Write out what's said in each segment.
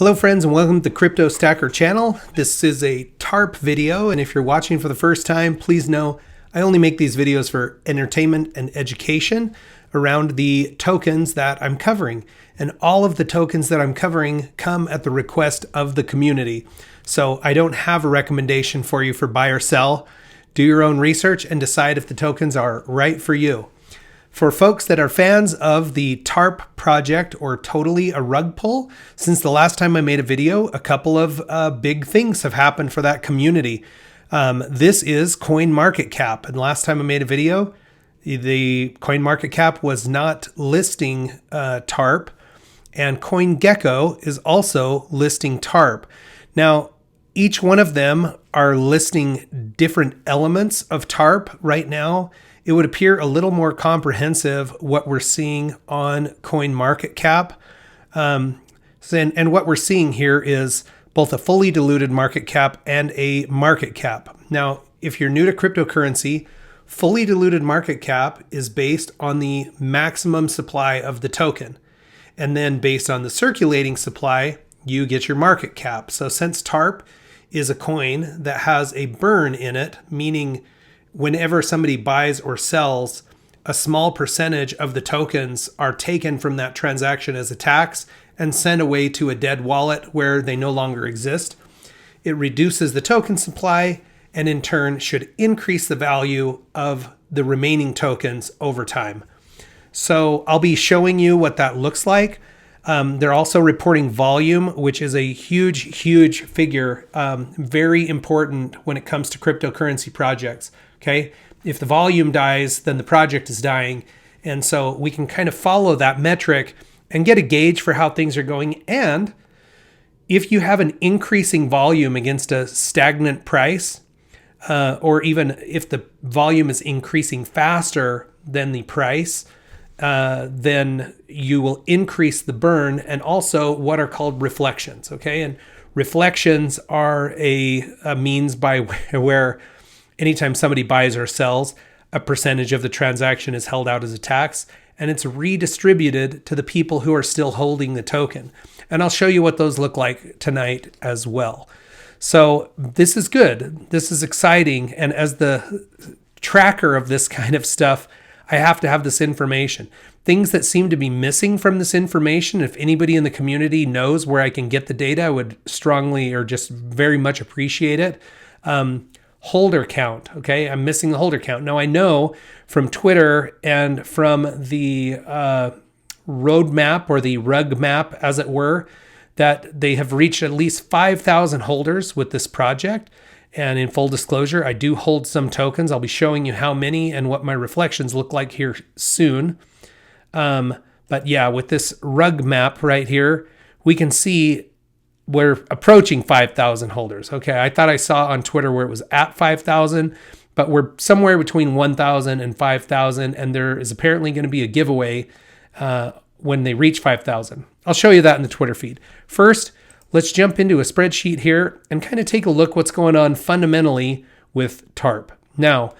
Hello friends and welcome to the Crypto Stacker channel. This is a Tarp video, and if you're watching for the first time, please know I only make these videos for entertainment and education around the tokens that I'm covering. And all of the tokens that I'm covering come at the request of the community. So I don't have a recommendation for you for buy or sell. Do your own research and decide if the tokens are right for you. For folks that are fans of the Tarp project or totally a rug pull, since the last time I made a video, a couple of big things have happened for that community. This is CoinMarketCap. And last time I made a video, the CoinMarketCap was not listing Tarp, and CoinGecko is also listing Tarp. Now, each one of them are listing different elements of Tarp right now. It would appear a little more comprehensive what we're seeing on CoinMarketCap. And what we're seeing here is both a fully diluted market cap and a market cap. Now, if you're new to cryptocurrency, fully diluted market cap is based on the maximum supply of the token. And then based on the circulating supply, you get your market cap. So since Tarp is a coin that has a burn in it, meaning whenever somebody buys or sells, a small percentage of the tokens are taken from that transaction as a tax and sent away to a dead wallet where they no longer exist. It reduces the token supply and in turn should increase the value of the remaining tokens over time. So I'll be showing you what that looks like. They're also reporting volume, which is a huge figure, very important when it comes to cryptocurrency projects. Okay, if the volume dies, then the project is dying. And so we can kind of follow that metric and get a gauge for how things are going. And if you have an increasing volume against a stagnant price, or even if the volume is increasing faster than the price, then you will increase the burn and also what are called reflections. Okay, and reflections are a means by where anytime somebody buys or sells, a percentage of the transaction is held out as a tax, and it's redistributed to the people who are still holding the token. And I'll show you what those look like tonight as well. So this is good. This is exciting. And as the tracker of this kind of stuff, I have to have this information. Things that seem to be missing from this information, if anybody in the community knows where I can get the data, I would strongly or just very much appreciate it. Holder count. Okay, I'm missing the holder count. Now I know from Twitter and from the roadmap or the rug map, as it were, that they have reached at least 5,000 holders with this project. And in full disclosure, I do hold some tokens. I'll be showing you how many and what my reflections look like here soon. But yeah, with this rug map right here, we can see we're approaching 5,000 holders. Okay, I thought I saw on Twitter where it was at 5,000, but we're somewhere between 1,000 and 5,000, and there is apparently going to be a giveaway when they reach 5,000. I'll show you that in the Twitter feed. First, let's jump into a spreadsheet here and kind of take a look what's going on fundamentally with Tarp. Now,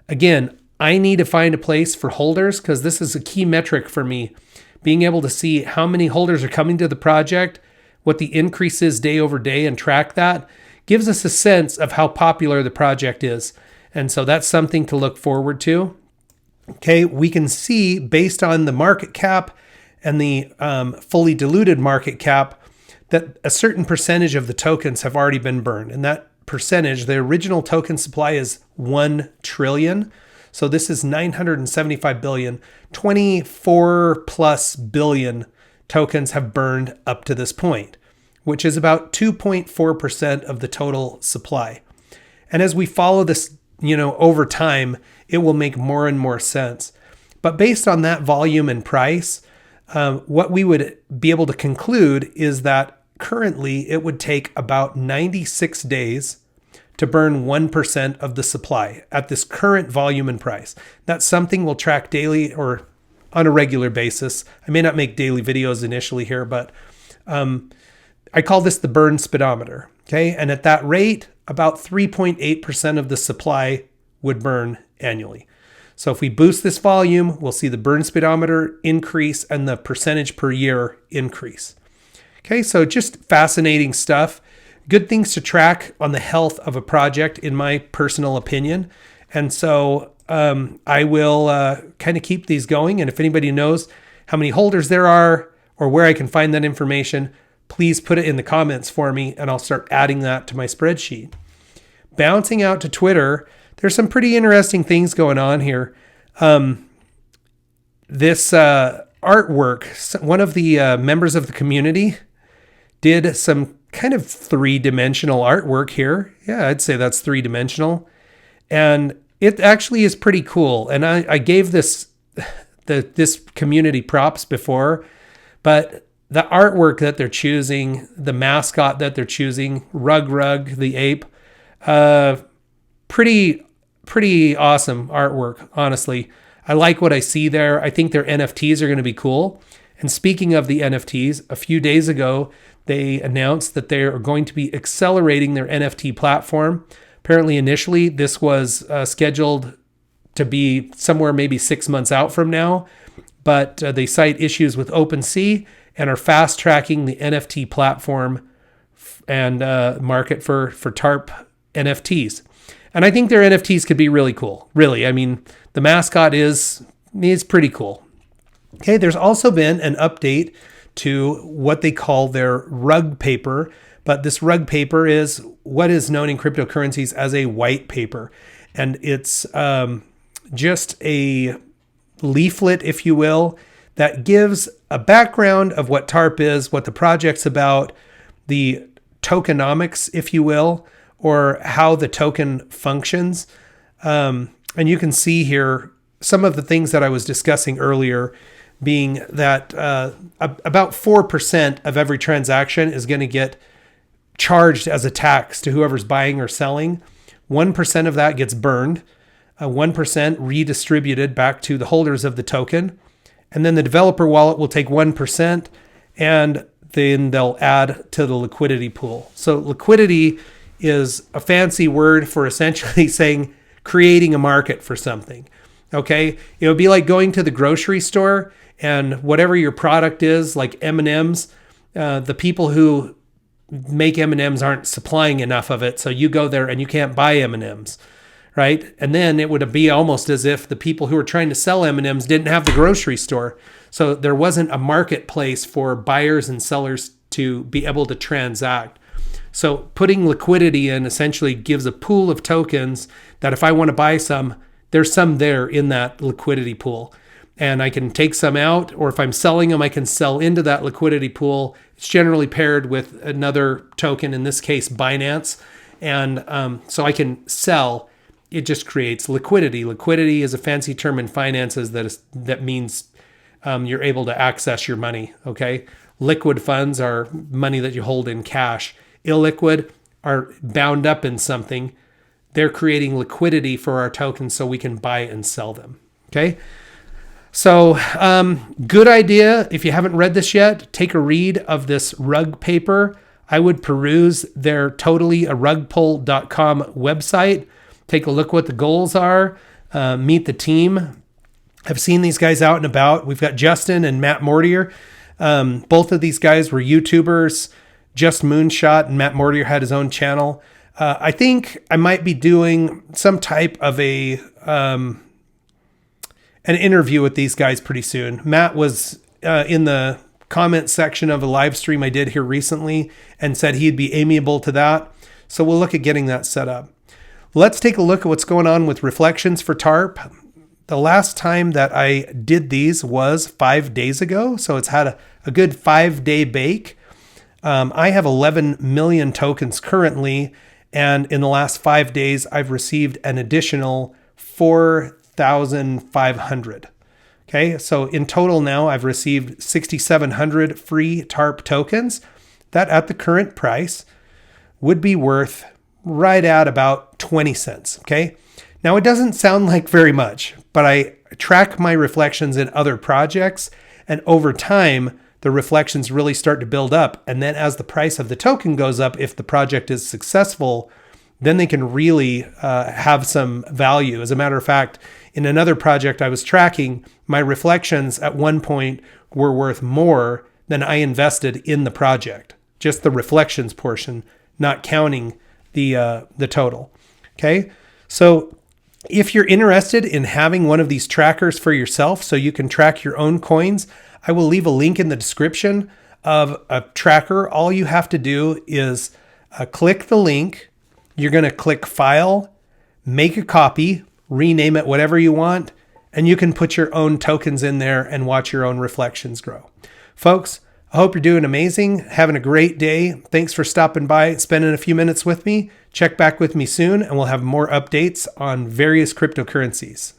again, I need to find a place for holders because this is a key metric for me. Being able to see how many holders are coming to the project, what the increase is day over day, and track that gives us a sense of how popular the project is. And so that's something to look forward to. Okay, we can see based on the market cap and the fully diluted market cap that a certain percentage of the tokens have already been burned. And that percentage, the original token supply is 1 trillion. So this is 975 billion, 24 plus billion tokens have burned up to this point, which is about 2.4% of the total supply. And as we follow this, over time, it will make more and more sense. But based on that volume and price, what we would be able to conclude is that currently it would take about 96 days to burn 1% of the supply at this current volume and price. That's something we'll track daily or on a regular basis. I may not make daily videos initially here, but I call this the burn speedometer. Okay, and at that rate, about 3.8% of the supply would burn annually. So if we boost this volume, we'll see the burn speedometer increase and the percentage per year increase. Okay, so just fascinating stuff. Good things to track on the health of a project, in my personal opinion. And so I will kind of keep these going. And if anybody knows how many holders there are or where I can find that information, please put it in the comments for me and I'll start adding that to my spreadsheet. Bouncing out to Twitter, there's some pretty interesting things going on here. This artwork, one of the members of the community did some kind of three-dimensional artwork here. Yeah, I'd say that's three-dimensional. And it actually is pretty cool. And I gave this community props before, but the artwork that they're choosing, the mascot that they're choosing, Rug the ape, pretty awesome artwork, honestly. I like what I see there. I think their NFTs are going to be cool. And speaking of the NFTs, a few days ago, they announced that they are going to be accelerating their NFT platform. Apparently, initially, this was scheduled to be somewhere maybe 6 months out from now, but they cite issues with OpenSea and are fast tracking the NFT platform and market for Tarp NFTs. And I think their NFTs could be really cool. Really, I mean, the mascot is pretty cool. Okay, there's also been an update to what they call their rug paper, but this rug paper is what is known in cryptocurrencies as a white paper. And it's just a leaflet, if you will, that gives a background of what TARP is, what the project's about, the tokenomics, if you will, or how the token functions. And you can see here some of the things that I was discussing earlier, being that about 4% of every transaction is going to get charged as a tax to whoever's buying or selling. 1% of that gets burned, 1% redistributed back to the holders of the token. And then the developer wallet will take 1% and then they'll add to the liquidity pool. So liquidity is a fancy word for essentially saying creating a market for something. Okay, it would be like going to the grocery store and whatever your product is, like M&Ms, the people who make M&Ms aren't supplying enough of it, so you go there and you can't buy M&Ms, right? And then it would be almost as if the people who are trying to sell M&Ms didn't have the grocery store, so there wasn't a marketplace for buyers and sellers to be able to transact. So putting liquidity in essentially gives a pool of tokens that if I want to buy some, there's some there in that liquidity pool. And I can take some out, or if I'm selling them, I can sell into that liquidity pool. It's generally paired with another token, in this case, Binance. And so I can sell. It just creates liquidity. Liquidity is a fancy term in finances that means you're able to access your money, okay? Liquid funds are money that you hold in cash. Illiquid are bound up in something. They're creating liquidity for our tokens so we can buy and sell them, okay? So good idea. If you haven't read this yet, take a read of this rug paper. I would peruse their totallyarugpull.com website. Take a look what the goals are. Meet the team. I've seen these guys out and about. We've got Justin and Matt Mortier. Both of these guys were YouTubers. Just Moonshot and Matt Mortier had his own channel. I think I might be doing some type of an interview with these guys pretty soon. Matt was in the comment section of a live stream I did here recently and said he'd be amiable to that. So we'll look at getting that set up. Let's take a look at what's going on with reflections for TARP. The last time that I did these was 5 days ago. So it's had a good 5-day bake. I have 11 million tokens currently. And in the last 5 days, I've received an additional 4,500. Okay, so in total now, I've received 6,700 free TARP tokens. That at the current price would be worth right at about 20 cents. Okay, now it doesn't sound like very much, but I track my reflections in other projects, and over time, the reflections really start to build up. And then as the price of the token goes up, if the project is successful, then they can really have some value. As a matter of fact, in another project I was tracking, my reflections at one point were worth more than I invested in the project. Just the reflections portion, not counting the total. Okay, so if you're interested in having one of these trackers for yourself so you can track your own coins, I will leave a link in the description of a tracker. All you have to do is click the link. You're going to click File, make a copy, rename it whatever you want, and you can put your own tokens in there and watch your own reflections grow. Folks, I hope you're doing amazing, having a great day. Thanks for stopping by, spending a few minutes with me. Check back with me soon, and we'll have more updates on various cryptocurrencies.